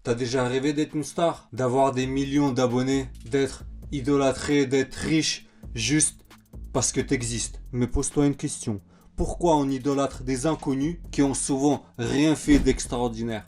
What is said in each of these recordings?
T'as déjà rêvé d'être une star? D'avoir des millions d'abonnés? D'être idolâtré, d'être riche juste parce que t'existes? Mais pose-toi une question. Pourquoi on idolâtre des inconnus qui ont souvent rien fait d'extraordinaire?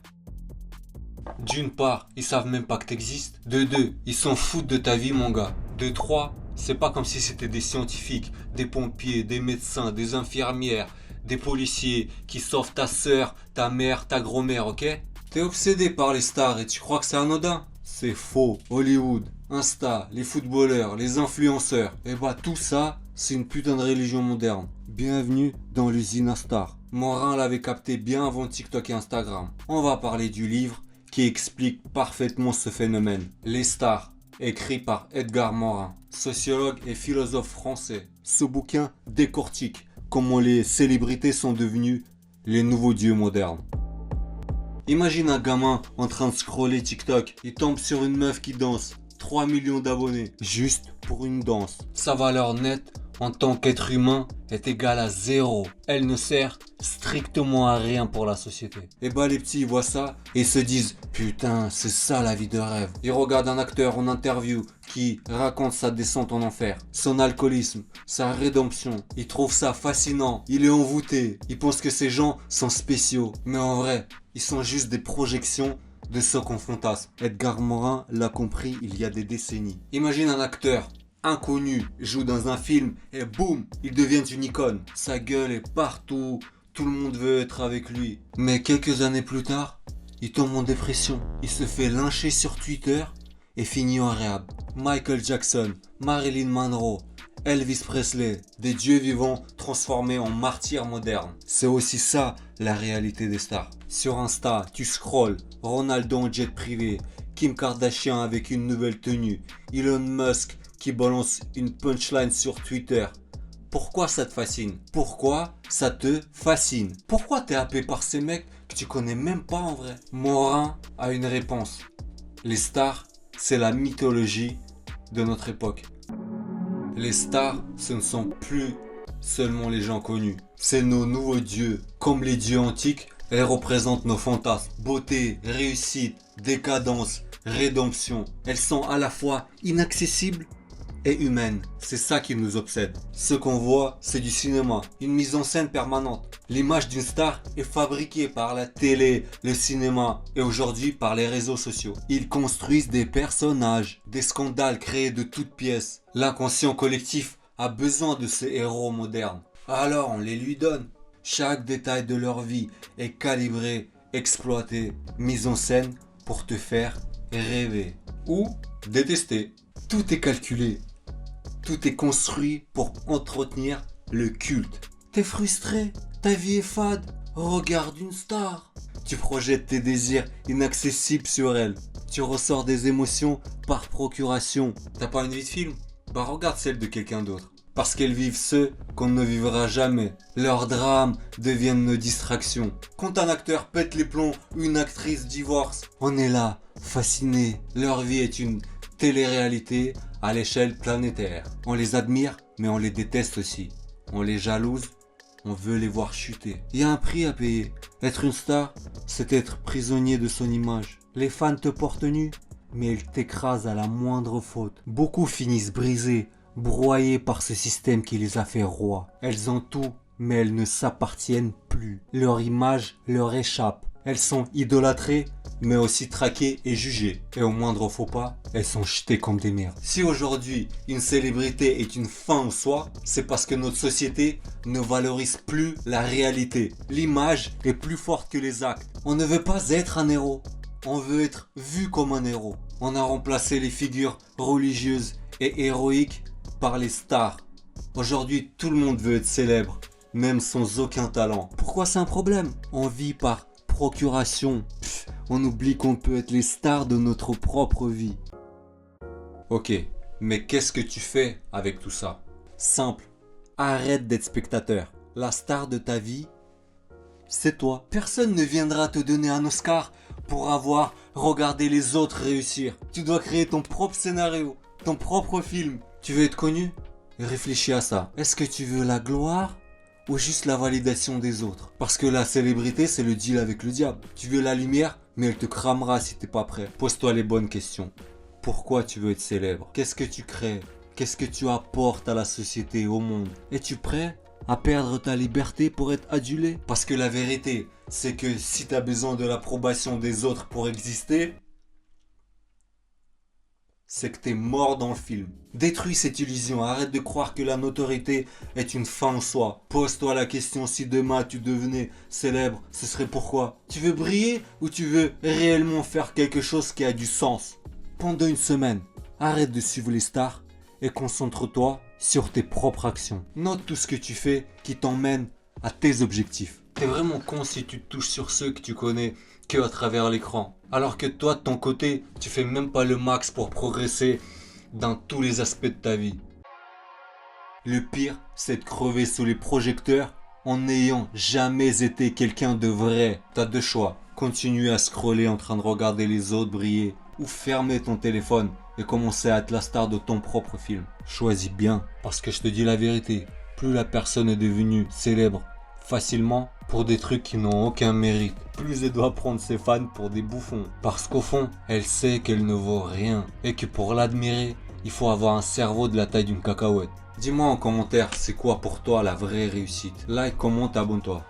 D'une part, ils savent même pas que t'existes. De deux, ils s'en foutent de ta vie, mon gars. De trois, c'est pas comme si c'était des scientifiques, des pompiers, des médecins, des infirmières, des policiers qui sauvent ta sœur, ta mère, ta grand-mère, ok? T'es obsédé par les stars et tu crois que c'est anodin? C'est faux. Hollywood, Insta, les footballeurs, les influenceurs, et bah tout ça, c'est une putain de religion moderne. Bienvenue dans l'usine à stars. Morin l'avait capté bien avant TikTok et Instagram. On va parler du livre qui explique parfaitement ce phénomène. Les stars, écrit par Edgar Morin, sociologue et philosophe français. Ce bouquin décortique comment les célébrités sont devenues les nouveaux dieux modernes. Imagine un gamin en train de scroller TikTok, il tombe sur une meuf qui danse, 3 millions d'abonnés, juste pour une danse. Sa valeur nette en tant qu'être humain est égale à 0. Elle ne sert strictement à rien pour la société. Et bah les petits ils voient ça et ils se disent putain c'est ça la vie de rêve. Ils regardent un acteur en interview qui raconte sa descente en enfer, son alcoolisme, sa rédemption. Ils trouvent ça fascinant, il est envoûté, ils pensent que ces gens sont spéciaux. Mais en vrai, ils sont juste des projections de ce qu'on fantasme. Edgar Morin l'a compris il y a des décennies. Imagine un acteur inconnu joue dans un film et boum, il devient une icône. Sa gueule est partout, tout le monde veut être avec lui. Mais quelques années plus tard, il tombe en dépression. Il se fait lyncher sur Twitter et finit en réhab. Michael Jackson, Marilyn Monroe, Elvis Presley, des dieux vivants transformés en martyrs modernes. C'est aussi ça la réalité des stars. Sur Insta, tu scrolles, Ronaldo en jet privé, Kim Kardashian avec une nouvelle tenue, Elon Musk qui balance une punchline sur Twitter. Pourquoi ça te fascine? Pourquoi ça te fascine? Pourquoi t'es happé par ces mecs que tu connais même pas en vrai? Morin a une réponse. Les stars, c'est la mythologie de notre époque. Les stars, ce ne sont plus seulement les gens connus. C'est nos nouveaux dieux. Comme les dieux antiques, elles représentent nos fantasmes. Beauté, réussite, décadence, rédemption. Elles sont à la fois inaccessibles et humaine. C'est ça qui nous obsède. Ce qu'on voit, c'est du cinéma, une mise en scène permanente. L'image d'une star est fabriquée par la télé, le cinéma et aujourd'hui par les réseaux sociaux. Ils construisent des personnages, des scandales créés de toutes pièces. L'inconscient collectif a besoin de ces héros modernes. Alors on les lui donne. Chaque détail de leur vie est calibré, exploité, mis en scène pour te faire rêver ou détester. Tout est calculé. Tout est construit pour entretenir le culte. T'es frustré, ta vie est fade, regarde une star. Tu projettes tes désirs inaccessibles sur elle. Tu ressors des émotions par procuration. T'as pas une vie de film? Bah regarde celle de quelqu'un d'autre. Parce qu'elles vivent ceux qu'on ne vivra jamais. Leurs drames deviennent nos distractions. Quand un acteur pète les plombs ou une actrice divorce, on est là, fasciné. Leur vie est une télé-réalité à l'échelle planétaire. On les admire, mais on les déteste aussi. On les jalouse, on veut les voir chuter. Il y a un prix à payer. Être une star, c'est être prisonnier de son image. Les fans te portent nu, mais ils t'écrasent à la moindre faute. Beaucoup finissent brisés, broyés par ce système qui les a fait rois. Elles ont tout, mais elles ne s'appartiennent plus. Leur image leur échappe. Elles sont idolâtrées, mais aussi traquées et jugées. Et au moindre faux pas, elles sont jetées comme des merdes. Si aujourd'hui, une célébrité est une fin en soi, c'est parce que notre société ne valorise plus la réalité. L'image est plus forte que les actes. On ne veut pas être un héros. On veut être vu comme un héros. On a remplacé les figures religieuses et héroïques par les stars. Aujourd'hui, tout le monde veut être célèbre, même sans aucun talent. Pourquoi c'est un problème? On vit par procuration. On oublie qu'on peut être les stars de notre propre vie. Ok, mais qu'est-ce que tu fais avec tout ça? Simple, arrête d'être spectateur. La star de ta vie, c'est toi. Personne ne viendra te donner un Oscar pour avoir regardé les autres réussir. Tu dois créer ton propre scénario, ton propre film. Tu veux être connu? Réfléchis à ça. Est-ce que tu veux la gloire ou juste la validation des autres? Parce que la célébrité, c'est le deal avec le diable. Tu veux la lumière? mais elle te cramera si t'es pas prêt. Pose-toi les bonnes questions. Pourquoi tu veux être célèbre? Qu'est-ce que tu crées? Qu'est-ce que tu apportes à la société, au monde? Es-tu prêt à perdre ta liberté pour être adulé? Parce que la vérité, c'est que si tu as besoin de l'approbation des autres pour exister, c'est que t'es mort dans le film. Détruis cette illusion, arrête de croire que la notoriété est une fin en soi. Pose-toi la question, si demain tu devenais célèbre, ce serait pourquoi? Tu veux briller ou tu veux réellement faire quelque chose qui a du sens? Pendant une semaine, arrête de suivre les stars et concentre-toi sur tes propres actions. Note tout ce que tu fais qui t'emmène à tes objectifs. T'es vraiment con si tu te touches sur ceux que tu connais que à travers l'écran. Alors que toi, de ton côté, tu fais même pas le max pour progresser dans tous les aspects de ta vie. Le pire, c'est de crever sous les projecteurs en n'ayant jamais été quelqu'un de vrai. T'as deux choix. Continuer à scroller en train de regarder les autres briller ou fermer ton téléphone et commencer à être la star de ton propre film. Choisis bien, parce que je te dis la vérité, plus la personne est devenue célèbre facilement pour des trucs qui n'ont aucun mérite, plus elle doit prendre ses fans pour des bouffons. Parce qu'au fond, elle sait qu'elle ne vaut rien et que pour l'admirer, il faut avoir un cerveau de la taille d'une cacahuète. Dis-moi en commentaire, c'est quoi pour toi la vraie réussite? Like, commente, abonne-toi.